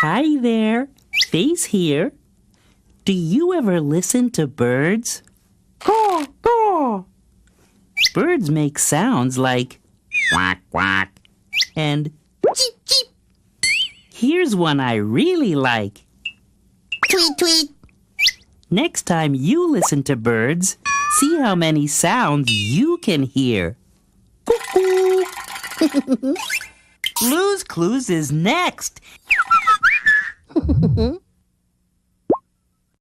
Hi there, Face here. Do you ever listen to birds? Caw, caw. Birds make sounds like quack, quack, and Cheep, cheep. here's one I really like. Tweet, tweet. Next time you listen to birds, see how many sounds you can hear. Cuckoo! Blue's Clues is next.